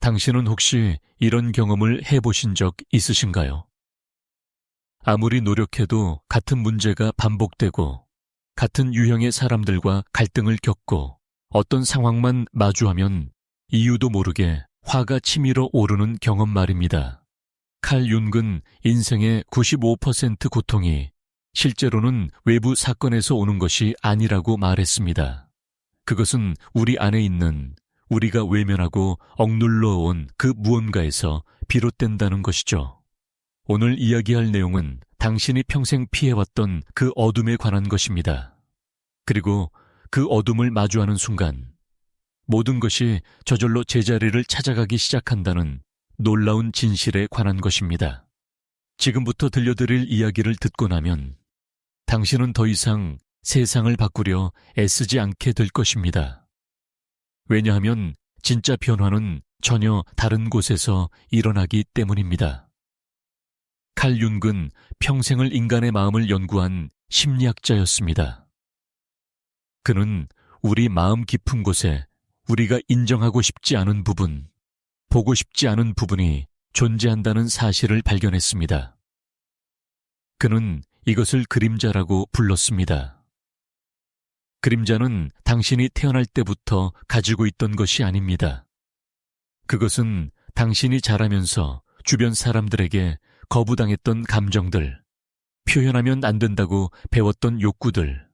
당신은 혹시 이런 경험을 해보신 적 있으신가요? 아무리 노력해도 같은 문제가 반복되고 같은 유형의 사람들과 갈등을 겪고 어떤 상황만 마주하면 이유도 모르게 화가 치밀어 오르는 경험 말입니다. 칼 융은 인생의 95% 고통이 실제로는 외부 사건에서 오는 것이 아니라고 말했습니다. 그것은 우리 안에 있는 우리가 외면하고 억눌러 온 그 무언가에서 비롯된다는 것이죠. 오늘 이야기할 내용은 당신이 평생 피해왔던 그 어둠에 관한 것입니다. 그리고 그 어둠을 마주하는 순간 모든 것이 저절로 제자리를 찾아가기 시작한다는 놀라운 진실에 관한 것입니다. 지금부터 들려드릴 이야기를 듣고 나면 당신은 더 이상 세상을 바꾸려 애쓰지 않게 될 것입니다. 왜냐하면 진짜 변화는 전혀 다른 곳에서 일어나기 때문입니다. 칼 융은 평생을 인간의 마음을 연구한 심리학자였습니다. 그는 우리 마음 깊은 곳에 우리가 인정하고 싶지 않은 부분, 보고 싶지 않은 부분이 존재한다는 사실을 발견했습니다. 그는 이것을 그림자라고 불렀습니다. 그림자는 당신이 태어날 때부터 가지고 있던 것이 아닙니다. 그것은 당신이 자라면서 주변 사람들에게 거부당했던 감정들, 표현하면 안 된다고 배웠던 욕구들,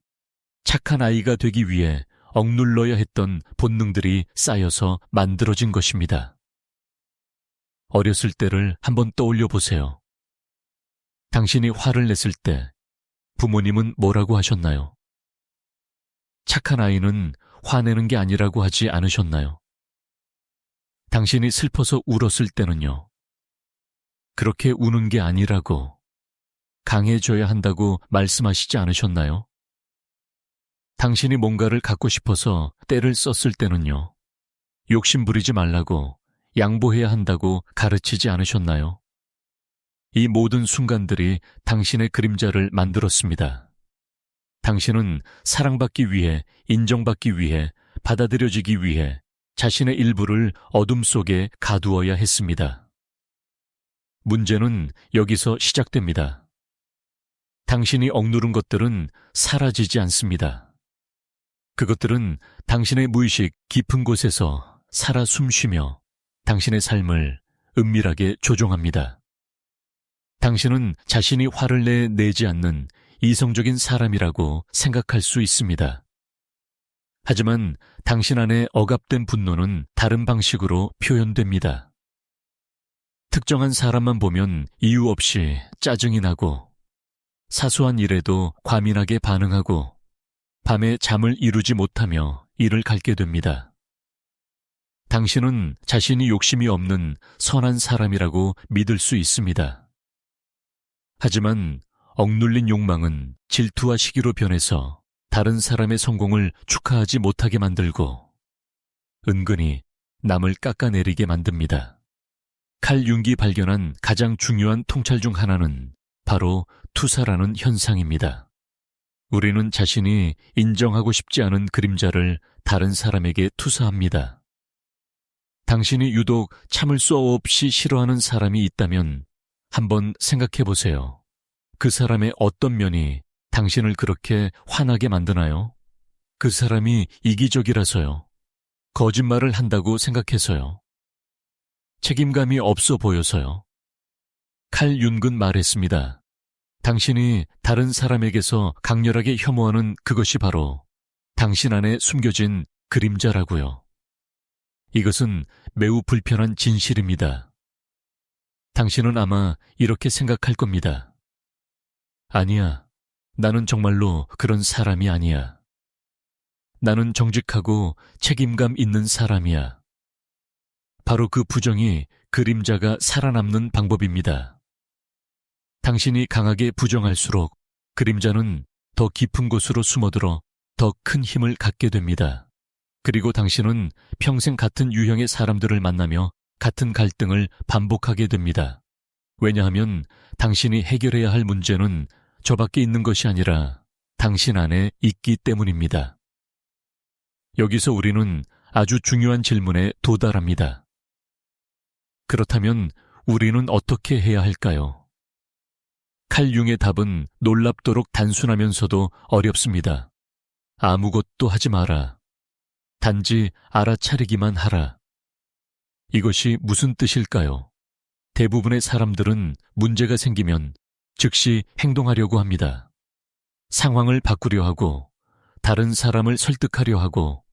착한 아이가 되기 위해 억눌러야 했던 본능들이 쌓여서 만들어진 것입니다. 어렸을 때를 한번 떠올려 보세요. 당신이 화를 냈을 때 부모님은 뭐라고 하셨나요? 착한 아이는 화내는 게 아니라고 하지 않으셨나요? 당신이 슬퍼서 울었을 때는요. 그렇게 우는 게 아니라고, 강해져야 한다고 말씀하시지 않으셨나요? 당신이 뭔가를 갖고 싶어서 떼를 썼을 때는요. 욕심 부리지 말라고, 양보해야 한다고 가르치지 않으셨나요? 이 모든 순간들이 당신의 그림자를 만들었습니다. 당신은 사랑받기 위해, 인정받기 위해, 받아들여지기 위해 자신의 일부를 어둠 속에 가두어야 했습니다. 문제는 여기서 시작됩니다. 당신이 억누른 것들은 사라지지 않습니다. 그것들은 당신의 무의식 깊은 곳에서 살아 숨쉬며 당신의 삶을 은밀하게 조종합니다. 당신은 자신이 화를 내지 않는 이성적인 사람이라고 생각할 수 있습니다. 하지만 당신 안에 억압된 분노는 다른 방식으로 표현됩니다. 특정한 사람만 보면 이유 없이 짜증이 나고 사소한 일에도 과민하게 반응하고 밤에 잠을 이루지 못하며 이를 갈게 됩니다. 당신은 자신이 욕심이 없는 선한 사람이라고 믿을 수 있습니다. 하지만 억눌린 욕망은 질투와 시기로 변해서 다른 사람의 성공을 축하하지 못하게 만들고 은근히 남을 깎아내리게 만듭니다. 칼 융이 발견한 가장 중요한 통찰 중 하나는 바로 투사라는 현상입니다. 우리는 자신이 인정하고 싶지 않은 그림자를 다른 사람에게 투사합니다. 당신이 유독 참을 수 없이 싫어하는 사람이 있다면 한번 생각해 보세요. 그 사람의 어떤 면이 당신을 그렇게 화나게 만드나요? 그 사람이 이기적이라서요. 거짓말을 한다고 생각해서요. 책임감이 없어 보여서요. 칼 융은 말했습니다. 당신이 다른 사람에게서 강렬하게 혐오하는 그것이 바로 당신 안에 숨겨진 그림자라고요. 이것은 매우 불편한 진실입니다. 당신은 아마 이렇게 생각할 겁니다. 아니야, 나는 정말로 그런 사람이 아니야. 나는 정직하고 책임감 있는 사람이야. 바로 그 부정이 그림자가 살아남는 방법입니다. 당신이 강하게 부정할수록 그림자는 더 깊은 곳으로 숨어들어 더 큰 힘을 갖게 됩니다. 그리고 당신은 평생 같은 유형의 사람들을 만나며 같은 갈등을 반복하게 됩니다. 왜냐하면 당신이 해결해야 할 문제는 저 밖에 있는 것이 아니라 당신 안에 있기 때문입니다. 여기서 우리는 아주 중요한 질문에 도달합니다. 그렇다면 우리는 어떻게 해야 할까요? 칼융의 답은 놀랍도록 단순하면서도 어렵습니다. 아무것도 하지 마라. 단지 알아차리기만 하라. 이것이 무슨 뜻일까요? 대부분의 사람들은 문제가 생기면 즉시 행동하려고 합니다. 상황을 바꾸려 하고, 다른 사람을 설득하려 하고,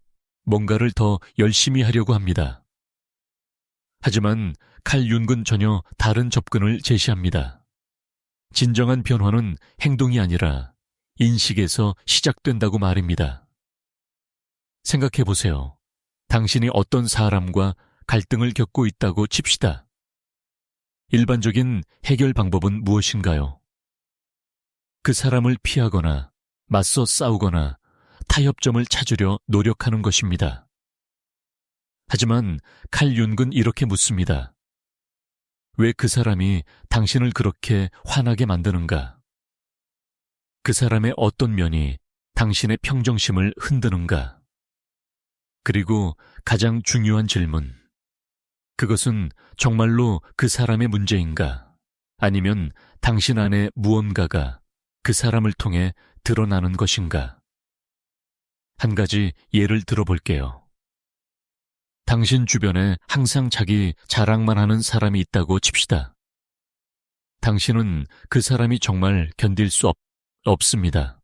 뭔가를 더 열심히 하려고 합니다. 하지만 칼 융은 전혀 다른 접근을 제시합니다. 진정한 변화는 행동이 아니라 인식에서 시작된다고 말입니다. 생각해 보세요. 당신이 어떤 사람과 갈등을 겪고 있다고 칩시다. 일반적인 해결 방법은 무엇인가요? 그 사람을 피하거나 맞서 싸우거나 타협점을 찾으려 노력하는 것입니다. 하지만 칼 융은 이렇게 묻습니다. 왜 그 사람이 당신을 그렇게 화나게 만드는가? 그 사람의 어떤 면이 당신의 평정심을 흔드는가? 그리고 가장 중요한 질문. 그것은 정말로 그 사람의 문제인가? 아니면 당신 안에 무언가가 그 사람을 통해 드러나는 것인가? 한 가지 예를 들어볼게요. 당신 주변에 항상 자기 자랑만 하는 사람이 있다고 칩시다. 당신은 그 사람이 정말 견딜 수 없습니다.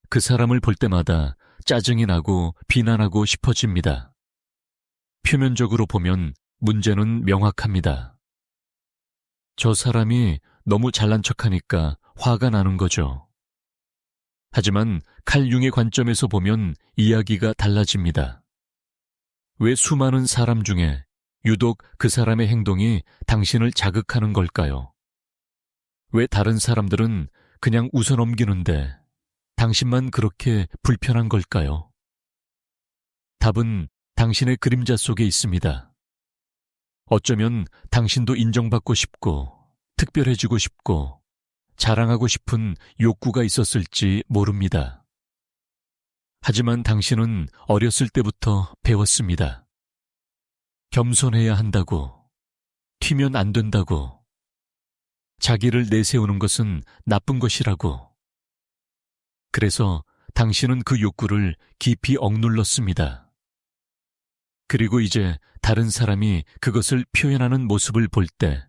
그 사람을 볼 때마다 짜증이 나고 비난하고 싶어집니다. 표면적으로 보면 문제는 명확합니다. 저 사람이 너무 잘난 척하니까 화가 나는 거죠. 하지만 칼 융의 관점에서 보면 이야기가 달라집니다. 왜 수많은 사람 중에 유독 그 사람의 행동이 당신을 자극하는 걸까요? 왜 다른 사람들은 그냥 웃어넘기는데 당신만 그렇게 불편한 걸까요? 답은 당신의 그림자 속에 있습니다. 어쩌면 당신도 인정받고 싶고 특별해지고 싶고 자랑하고 싶은 욕구가 있었을지 모릅니다. 하지만 당신은 어렸을 때부터 배웠습니다. 겸손해야 한다고, 튀면 안 된다고, 자기를 내세우는 것은 나쁜 것이라고. 그래서 당신은 그 욕구를 깊이 억눌렀습니다. 그리고 이제 다른 사람이 그것을 표현하는 모습을 볼 때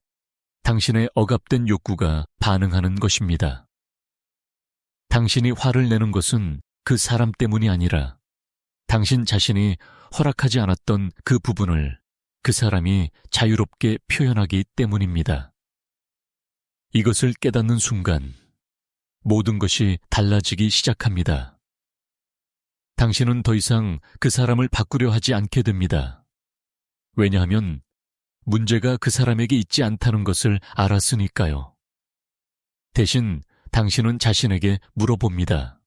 당신의 억압된 욕구가 반응하는 것입니다. 당신이 화를 내는 것은 그 사람 때문이 아니라 당신 자신이 허락하지 않았던 그 부분을 그 사람이 자유롭게 표현하기 때문입니다. 이것을 깨닫는 순간 모든 것이 달라지기 시작합니다. 당신은 더 이상 그 사람을 바꾸려 하지 않게 됩니다. 왜냐하면 문제가 그 사람에게 있지 않다는 것을 알았으니까요. 대신 당신은 자신에게 물어봅니다.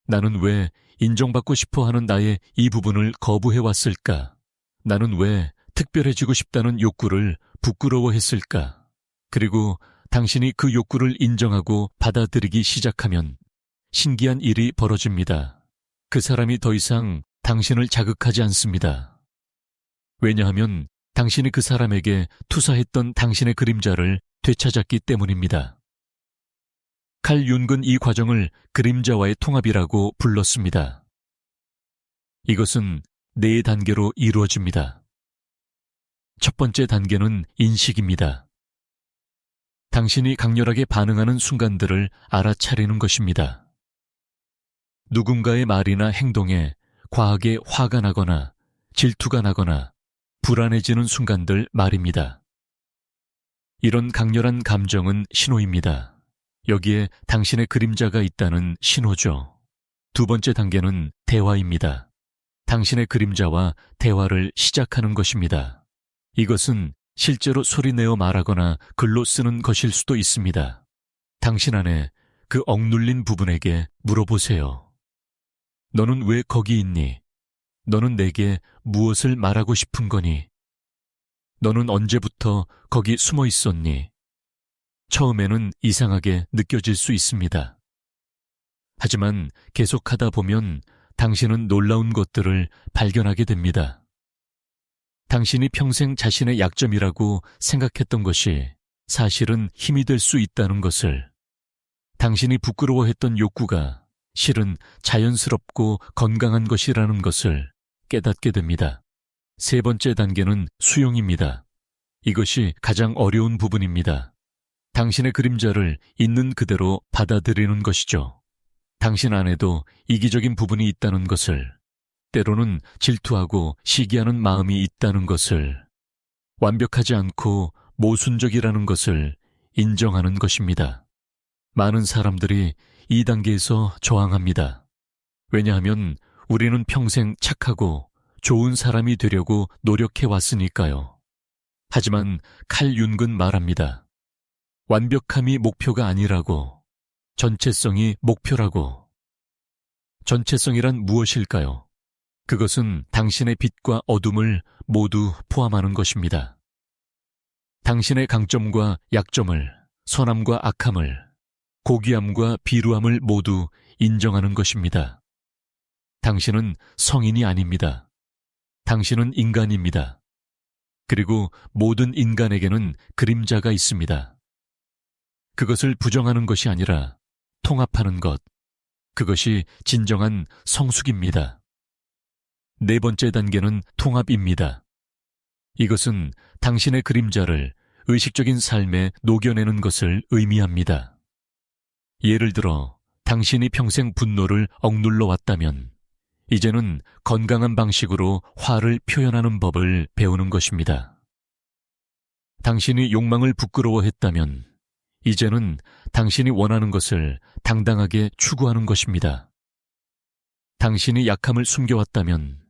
나는 왜 인정받고 싶어 하는 나의 이 부분을 거부해왔을까? 나는 왜 특별해지고 싶다는 욕구를 부끄러워했을까? 그리고 당신이 그 욕구를 인정하고 받아들이기 시작하면 신기한 일이 벌어집니다. 그 사람이 더 이상 당신을 자극하지 않습니다. 왜냐하면 당신이 그 사람에게 투사했던 당신의 그림자를 되찾았기 때문입니다. 칼 융은 이 과정을 그림자와의 통합이라고 불렀습니다. 이것은 4단계로 이루어집니다. 첫 번째 단계는 인식입니다. 당신이 강렬하게 반응하는 순간들을 알아차리는 것입니다. 누군가의 말이나 행동에 과하게 화가 나거나 질투가 나거나 불안해지는 순간들 말입니다. 이런 강렬한 감정은 신호입니다. 여기에 당신의 그림자가 있다는 신호죠. 두 번째 단계는 대화입니다. 당신의 그림자와 대화를 시작하는 것입니다. 이것은 실제로 소리내어 말하거나 글로 쓰는 것일 수도 있습니다. 당신 안에 그 억눌린 부분에게 물어보세요. 너는 왜 거기 있니? 너는 내게 무엇을 말하고 싶은 거니? 너는 언제부터 거기 숨어 있었니? 처음에는 이상하게 느껴질 수 있습니다. 하지만 계속하다 보면 당신은 놀라운 것들을 발견하게 됩니다. 당신이 평생 자신의 약점이라고 생각했던 것이 사실은 힘이 될 수 있다는 것을, 당신이 부끄러워했던 욕구가 실은 자연스럽고 건강한 것이라는 것을 깨닫게 됩니다. 세 번째 단계는 수용입니다. 이것이 가장 어려운 부분입니다. 당신의 그림자를 있는 그대로 받아들이는 것이죠. 당신 안에도 이기적인 부분이 있다는 것을, 때로는 질투하고 시기하는 마음이 있다는 것을, 완벽하지 않고 모순적이라는 것을 인정하는 것입니다. 많은 사람들이 이 단계에서 저항합니다. 왜냐하면 우리는 평생 착하고 좋은 사람이 되려고 노력해 왔으니까요. 하지만 칼 융은 말합니다. 완벽함이 목표가 아니라고, 전체성이 목표라고. 전체성이란 무엇일까요? 그것은 당신의 빛과 어둠을 모두 포함하는 것입니다. 당신의 강점과 약점을, 선함과 악함을, 고귀함과 비루함을 모두 인정하는 것입니다. 당신은 성인이 아닙니다. 당신은 인간입니다. 그리고 모든 인간에게는 그림자가 있습니다. 그것을 부정하는 것이 아니라 통합하는 것, 그것이 진정한 성숙입니다. 네 번째 단계는 통합입니다. 이것은 당신의 그림자를 의식적인 삶에 녹여내는 것을 의미합니다. 예를 들어 당신이 평생 분노를 억눌러 왔다면 이제는 건강한 방식으로 화를 표현하는 법을 배우는 것입니다. 당신이 욕망을 부끄러워했다면 이제는 당신이 원하는 것을 당당하게 추구하는 것입니다. 당신이 약함을 숨겨왔다면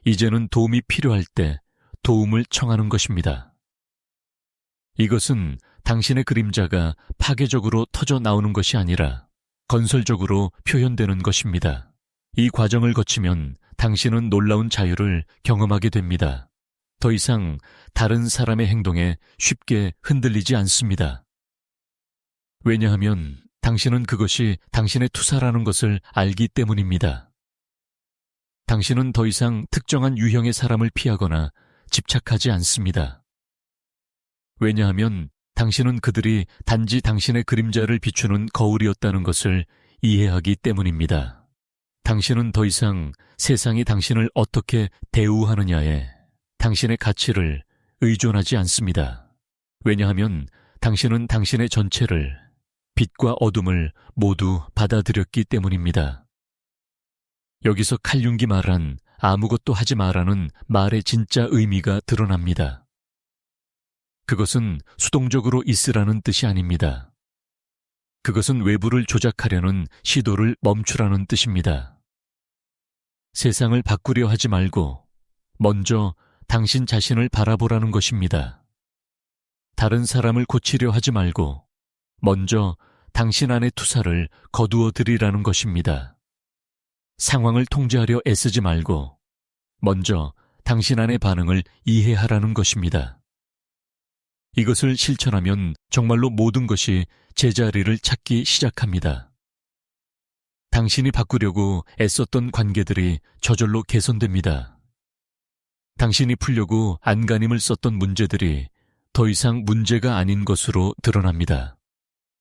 이제는 도움이 필요할 때 도움을 청하는 것입니다. 이것은 당신의 그림자가 파괴적으로 터져 나오는 것이 아니라 건설적으로 표현되는 것입니다. 이 과정을 거치면 당신은 놀라운 자유를 경험하게 됩니다. 더 이상 다른 사람의 행동에 쉽게 흔들리지 않습니다. 왜냐하면 당신은 그것이 당신의 투사라는 것을 알기 때문입니다. 당신은 더 이상 특정한 유형의 사람을 피하거나 집착하지 않습니다. 왜냐하면 당신은 그들이 단지 당신의 그림자를 비추는 거울이었다는 것을 이해하기 때문입니다. 당신은 더 이상 세상이 당신을 어떻게 대우하느냐에 당신의 가치를 의존하지 않습니다. 왜냐하면 당신은 당신의 전체를, 빛과 어둠을 모두 받아들였기 때문입니다. 여기서 칼융기 말한 아무것도 하지 마라는 말의 진짜 의미가 드러납니다. 그것은 수동적으로 있으라는 뜻이 아닙니다. 그것은 외부를 조작하려는 시도를 멈추라는 뜻입니다. 세상을 바꾸려 하지 말고 먼저 당신 자신을 바라보라는 것입니다. 다른 사람을 고치려 하지 말고 먼저 당신 안의 투사를 거두어 들이라는 것입니다. 상황을 통제하려 애쓰지 말고 먼저 당신 안의 반응을 이해하라는 것입니다. 이것을 실천하면 정말로 모든 것이 제자리를 찾기 시작합니다. 당신이 바꾸려고 애썼던 관계들이 저절로 개선됩니다. 당신이 풀려고 안간힘을 썼던 문제들이 더 이상 문제가 아닌 것으로 드러납니다.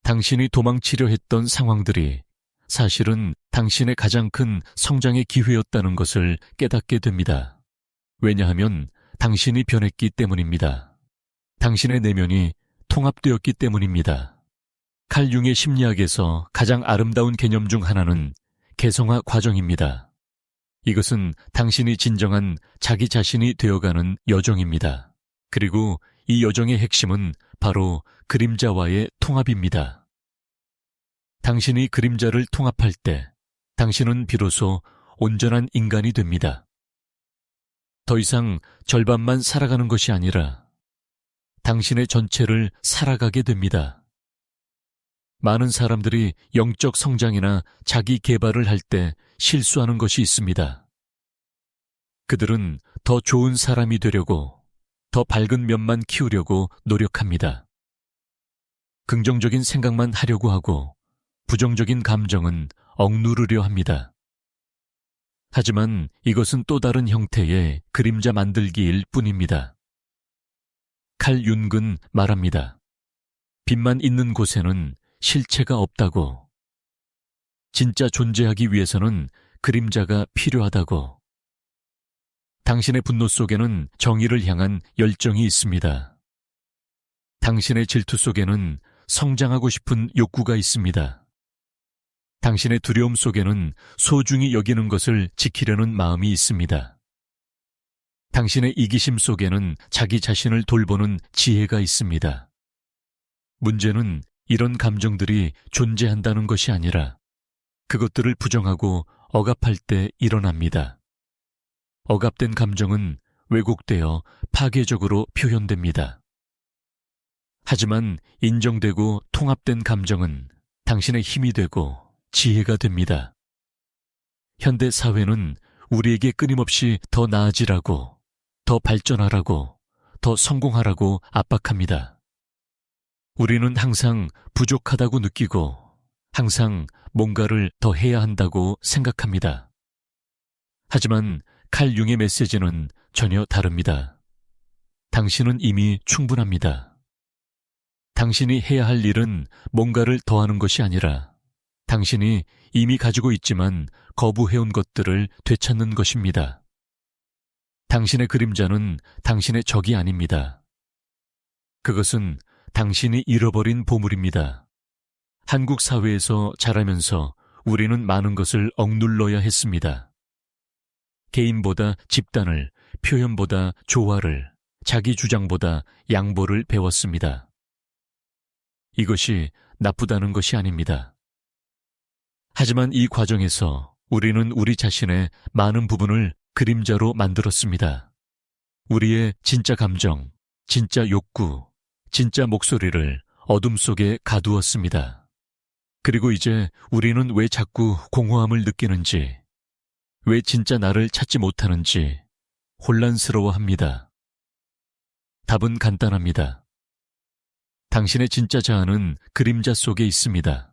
당신이 도망치려 했던 상황들이 사실은 당신의 가장 큰 성장의 기회였다는 것을 깨닫게 됩니다. 왜냐하면 당신이 변했기 때문입니다. 당신의 내면이 통합되었기 때문입니다. 칼 융의 심리학에서 가장 아름다운 개념 중 하나는 개성화 과정입니다. 이것은 당신이 진정한 자기 자신이 되어가는 여정입니다. 그리고 이 여정의 핵심은 바로 그림자와의 통합입니다. 당신이 그림자를 통합할 때 당신은 비로소 온전한 인간이 됩니다. 더 이상 절반만 살아가는 것이 아니라 당신의 전체를 살아가게 됩니다. 많은 사람들이 영적 성장이나 자기 개발을 할 때 실수하는 것이 있습니다. 그들은 더 좋은 사람이 되려고, 더 밝은 면만 키우려고 노력합니다. 긍정적인 생각만 하려고 하고 부정적인 감정은 억누르려 합니다. 하지만 이것은 또 다른 형태의 그림자 만들기일 뿐입니다. 칼 윤근 말합니다. 빛만 있는 곳에는 실체가 없다고. 진짜 존재하기 위해서는 그림자가 필요하다고. 당신의 분노 속에는 정의를 향한 열정이 있습니다. 당신의 질투 속에는 성장하고 싶은 욕구가 있습니다. 당신의 두려움 속에는 소중히 여기는 것을 지키려는 마음이 있습니다. 당신의 이기심 속에는 자기 자신을 돌보는 지혜가 있습니다. 문제는 이런 감정들이 존재한다는 것이 아니라 그것들을 부정하고 억압할 때 일어납니다. 억압된 감정은 왜곡되어 파괴적으로 표현됩니다. 하지만 인정되고 통합된 감정은 당신의 힘이 되고 지혜가 됩니다. 현대 사회는 우리에게 끊임없이 더 나아지라고, 더 발전하라고, 더 성공하라고 압박합니다. 우리는 항상 부족하다고 느끼고 항상 뭔가를 더 해야 한다고 생각합니다. 하지만 칼 융의 메시지는 전혀 다릅니다. 당신은 이미 충분합니다. 당신이 해야 할 일은 뭔가를 더하는 것이 아니라 당신이 이미 가지고 있지만 거부해온 것들을 되찾는 것입니다. 당신의 그림자는 당신의 적이 아닙니다. 그것은 당신이 잃어버린 보물입니다. 한국 사회에서 자라면서 우리는 많은 것을 억눌러야 했습니다. 개인보다 집단을, 표현보다 조화를, 자기 주장보다 양보를 배웠습니다. 이것이 나쁘다는 것이 아닙니다. 하지만 이 과정에서 우리는 우리 자신의 많은 부분을 그림자로 만들었습니다. 우리의 진짜 감정, 진짜 욕구, 진짜 목소리를 어둠 속에 가두었습니다. 그리고 이제 우리는 왜 자꾸 공허함을 느끼는지, 왜 진짜 나를 찾지 못하는지 혼란스러워합니다. 답은 간단합니다. 당신의 진짜 자아는 그림자 속에 있습니다.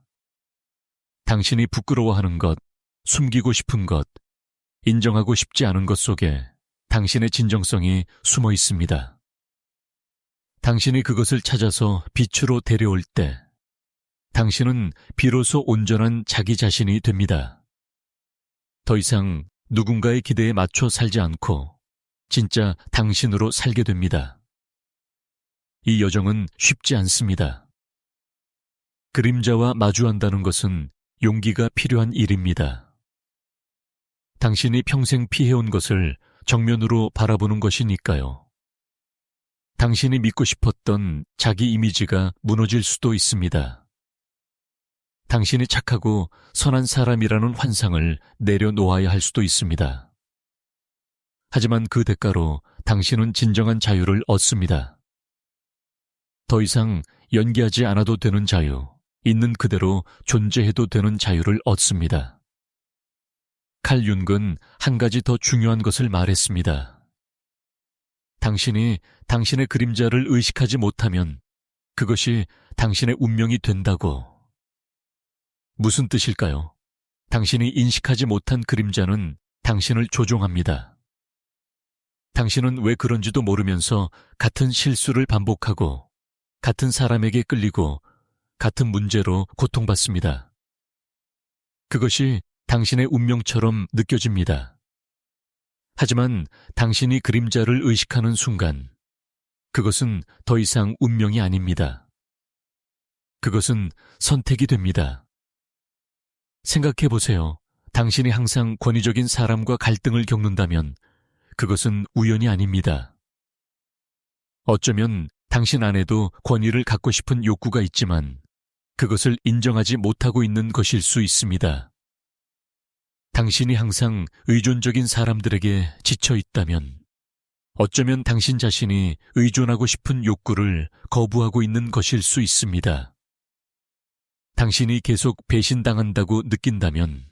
당신이 부끄러워하는 것, 숨기고 싶은 것, 인정하고 싶지 않은 것 속에 당신의 진정성이 숨어 있습니다. 당신이 그것을 찾아서 빛으로 데려올 때 당신은 비로소 온전한 자기 자신이 됩니다. 더 이상 누군가의 기대에 맞춰 살지 않고 진짜 당신으로 살게 됩니다. 이 여정은 쉽지 않습니다. 그림자와 마주한다는 것은 용기가 필요한 일입니다. 당신이 평생 피해온 것을 정면으로 바라보는 것이니까요. 당신이 믿고 싶었던 자기 이미지가 무너질 수도 있습니다. 당신이 착하고 선한 사람이라는 환상을 내려놓아야 할 수도 있습니다. 하지만 그 대가로 당신은 진정한 자유를 얻습니다. 더 이상 연기하지 않아도 되는 자유, 있는 그대로 존재해도 되는 자유를 얻습니다. 칼 융은 한 가지 더 중요한 것을 말했습니다. 당신이 당신의 그림자를 의식하지 못하면 그것이 당신의 운명이 된다고. 무슨 뜻일까요? 당신이 인식하지 못한 그림자는 당신을 조종합니다. 당신은 왜 그런지도 모르면서 같은 실수를 반복하고 같은 사람에게 끌리고 같은 문제로 고통받습니다. 그것이 당신의 운명처럼 느껴집니다. 하지만 당신이 그림자를 의식하는 순간 그것은 더 이상 운명이 아닙니다. 그것은 선택이 됩니다. 생각해 보세요. 당신이 항상 권위적인 사람과 갈등을 겪는다면 그것은 우연이 아닙니다. 어쩌면 당신 안에도 권위를 갖고 싶은 욕구가 있지만 그것을 인정하지 못하고 있는 것일 수 있습니다. 당신이 항상 의존적인 사람들에게 지쳐 있다면 어쩌면 당신 자신이 의존하고 싶은 욕구를 거부하고 있는 것일 수 있습니다. 당신이 계속 배신당한다고 느낀다면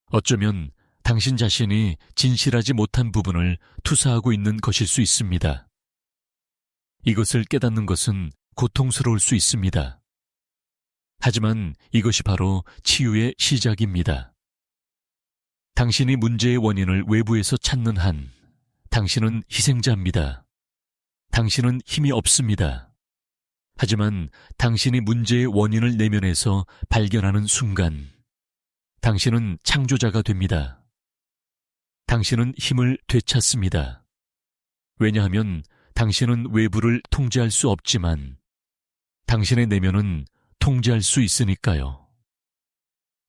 어쩌면 당신 자신이 진실하지 못한 부분을 투사하고 있는 것일 수 있습니다. 이것을 깨닫는 것은 고통스러울 수 있습니다. 하지만 이것이 바로 치유의 시작입니다. 당신이 문제의 원인을 외부에서 찾는 한 당신은 희생자입니다. 당신은 힘이 없습니다. 하지만 당신이 문제의 원인을 내면에서 발견하는 순간, 당신은 창조자가 됩니다. 당신은 힘을 되찾습니다. 왜냐하면 당신은 외부를 통제할 수 없지만 당신의 내면은 통제할 수 있으니까요.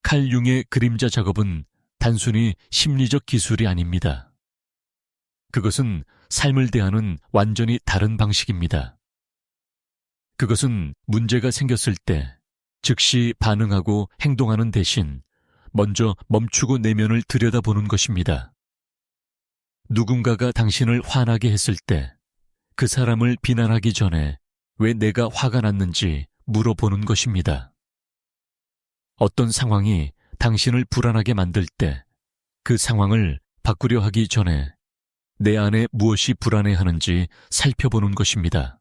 칼 융의 그림자 작업은 단순히 심리적 기술이 아닙니다. 그것은 삶을 대하는 완전히 다른 방식입니다. 그것은 문제가 생겼을 때 즉시 반응하고 행동하는 대신 먼저 멈추고 내면을 들여다보는 것입니다. 누군가가 당신을 화나게 했을 때 그 사람을 비난하기 전에 왜 내가 화가 났는지 물어보는 것입니다. 어떤 상황이 당신을 불안하게 만들 때 그 상황을 바꾸려 하기 전에 내 안에 무엇이 불안해하는지 살펴보는 것입니다.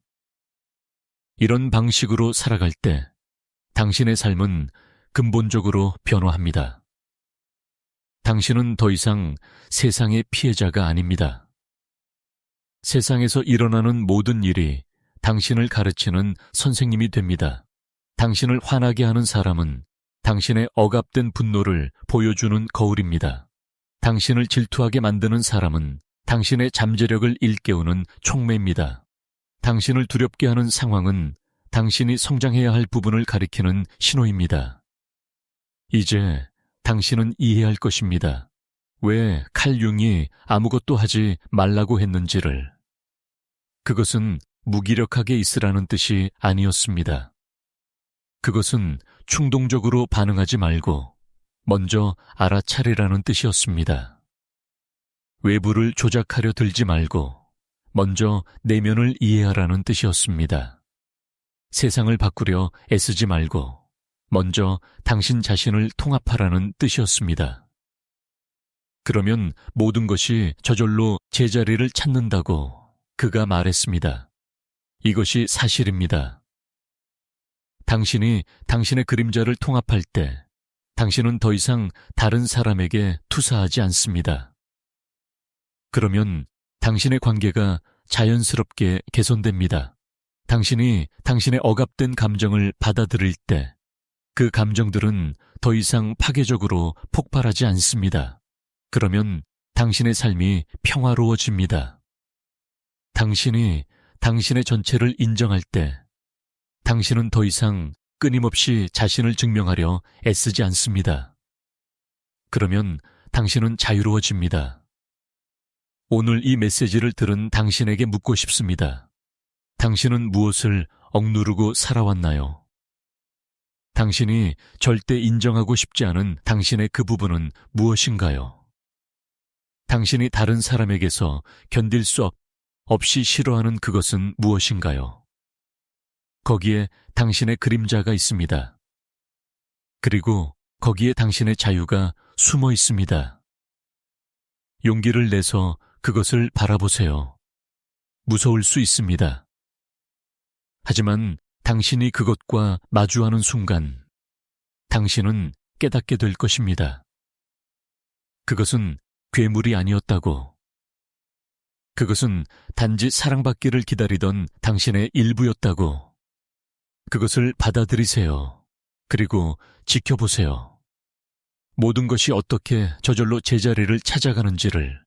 이런 방식으로 살아갈 때 당신의 삶은 근본적으로 변화합니다. 당신은 더 이상 세상의 피해자가 아닙니다. 세상에서 일어나는 모든 일이 당신을 가르치는 선생님이 됩니다. 당신을 화나게 하는 사람은 당신의 억압된 분노를 보여주는 거울입니다. 당신을 질투하게 만드는 사람은 당신의 잠재력을 일깨우는 촉매입니다. 당신을 두렵게 하는 상황은 당신이 성장해야 할 부분을 가리키는 신호입니다. 이제 당신은 이해할 것입니다. 왜 칼 융이 아무것도 하지 말라고 했는지를. 그것은 무기력하게 있으라는 뜻이 아니었습니다. 그것은 충동적으로 반응하지 말고 먼저 알아차리라는 뜻이었습니다. 외부를 조작하려 들지 말고 먼저 내면을 이해하라는 뜻이었습니다. 세상을 바꾸려 애쓰지 말고 먼저 당신 자신을 통합하라는 뜻이었습니다. 그러면 모든 것이 저절로 제자리를 찾는다고 그가 말했습니다. 이것이 사실입니다. 당신이 당신의 그림자를 통합할 때 당신은 더 이상 다른 사람에게 투사하지 않습니다. 그러면 당신의 관계가 자연스럽게 개선됩니다. 당신이 당신의 억압된 감정을 받아들일 때 그 감정들은 더 이상 파괴적으로 폭발하지 않습니다. 그러면 당신의 삶이 평화로워집니다. 당신이 당신의 전체를 인정할 때 당신은 더 이상 끊임없이 자신을 증명하려 애쓰지 않습니다. 그러면 당신은 자유로워집니다. 오늘 이 메시지를 들은 당신에게 묻고 싶습니다. 당신은 무엇을 억누르고 살아왔나요? 당신이 절대 인정하고 싶지 않은 당신의 그 부분은 무엇인가요? 당신이 다른 사람에게서 견딜 수 없이 싫어하는 그것은 무엇인가요? 거기에 당신의 그림자가 있습니다. 그리고 거기에 당신의 자유가 숨어 있습니다. 용기를 내서 그것을 바라보세요. 무서울 수 있습니다. 하지만 당신이 그것과 마주하는 순간 당신은 깨닫게 될 것입니다. 그것은 괴물이 아니었다고. 그것은 단지 사랑받기를 기다리던 당신의 일부였다고. 그것을 받아들이세요. 그리고 지켜보세요. 모든 것이 어떻게 저절로 제자리를 찾아가는지를.